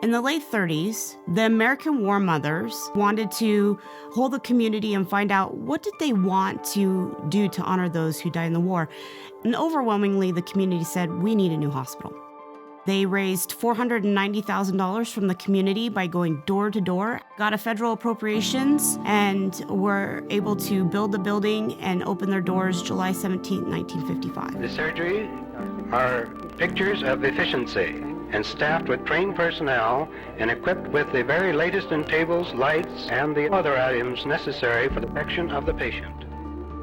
In the late 30s, the American War Mothers wanted to hold the community and find out what did they want to do to honor those who died in the war. And overwhelmingly, the community said, we need a new hospital. They raised $490,000 from the community by going door to door, got a federal appropriations, and were able to build the building and open their doors July 17, 1955. The surgery are pictures of efficiency and staffed with trained personnel and equipped with the very latest in tables, lights, and the other items necessary for the protection of the patient.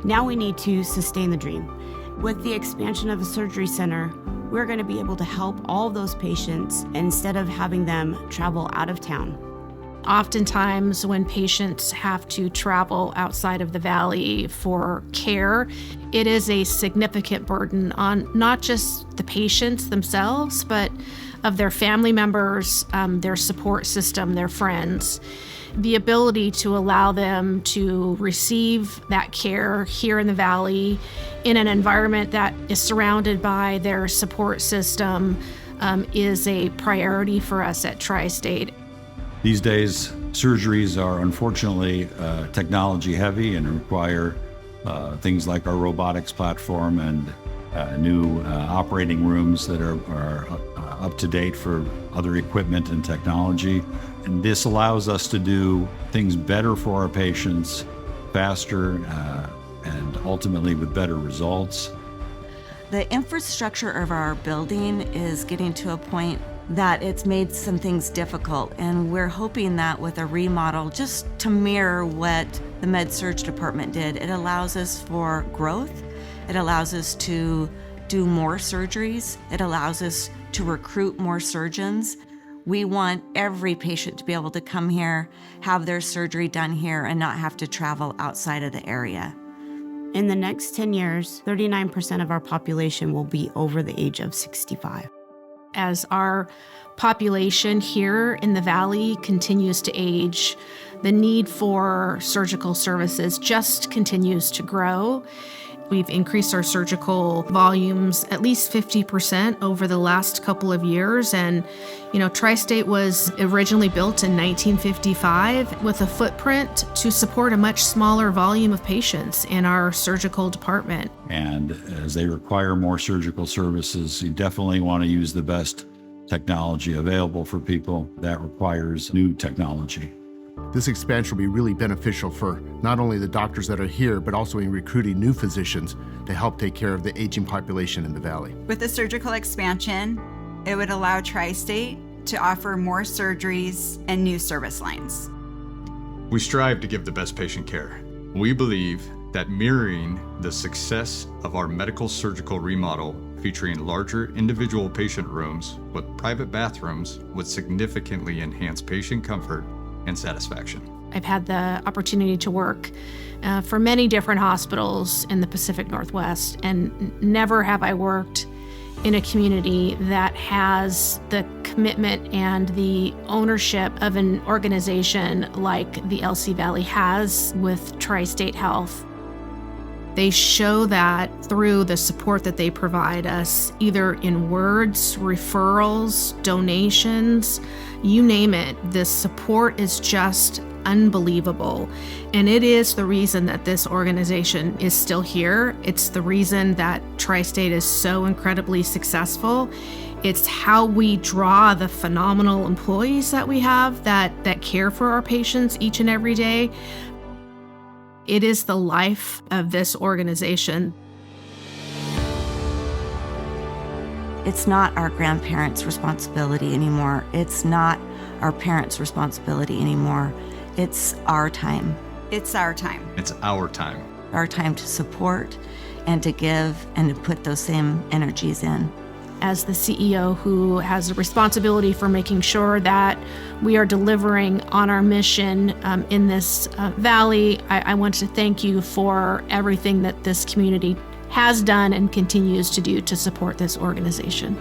Now we need to sustain the dream. With the expansion of the surgery center, we're going to be able to help all of those patients instead of having them travel out of town. Oftentimes when patients have to travel outside of the valley for care, it is a significant burden on not just the patients themselves, but of their family members, their support system, their friends. The ability to allow them to receive that care here in the valley in an environment that is surrounded by their support system is a priority for us at TriState. These days, surgeries are unfortunately technology heavy and require things like our robotics platform and new operating rooms that are up to date for other equipment and technology. And this allows us to do things better for our patients, faster, and ultimately with better results. The infrastructure of our building is getting to a point that it's made some things difficult, and we're hoping that with a remodel, just to mirror what the med-surg department did, it allows us for growth, it allows us to do more surgeries, it allows us to recruit more surgeons. We want every patient to be able to come here, have their surgery done here, and not have to travel outside of the area. In the next 10 years, 39% of our population will be over the age of 65. As our population here in the valley continues to age, the need for surgical services just continues to grow. We've increased our surgical volumes at least 50% over the last couple of years. And, TriState was originally built in 1955 with a footprint to support a much smaller volume of patients in our surgical department. And as they require more surgical services, you definitely want to use the best technology available for people. That requires new technology. This expansion will be really beneficial for not only the doctors that are here, but also in recruiting new physicians to help take care of the aging population in the valley. With the surgical expansion, it would allow TriState to offer more surgeries and new service lines. We strive to give the best patient care. We believe that mirroring the success of our medical surgical remodel featuring larger individual patient rooms with private bathrooms would significantly enhance patient comfort and satisfaction. I've had the opportunity to work for many different hospitals in the Pacific Northwest, and never have I worked in a community that has the commitment and the ownership of an organization like the LC Valley has with TriState Health. They show that through the support that they provide us, either in words, referrals, donations, you name it. The support is just unbelievable. And it is the reason that this organization is still here. It's the reason that TriState is so incredibly successful. It's how we draw the phenomenal employees that we have that care for our patients each and every day. It is the life of this organization. It's not our grandparents' responsibility anymore. It's not our parents' responsibility anymore. It's our time. It's our time. It's our time. Our time to support and to give and to put those same energies in. As the CEO who has a responsibility for making sure that we are delivering on our mission in this valley, I want to thank you for everything that this community has done and continues to do to support this organization.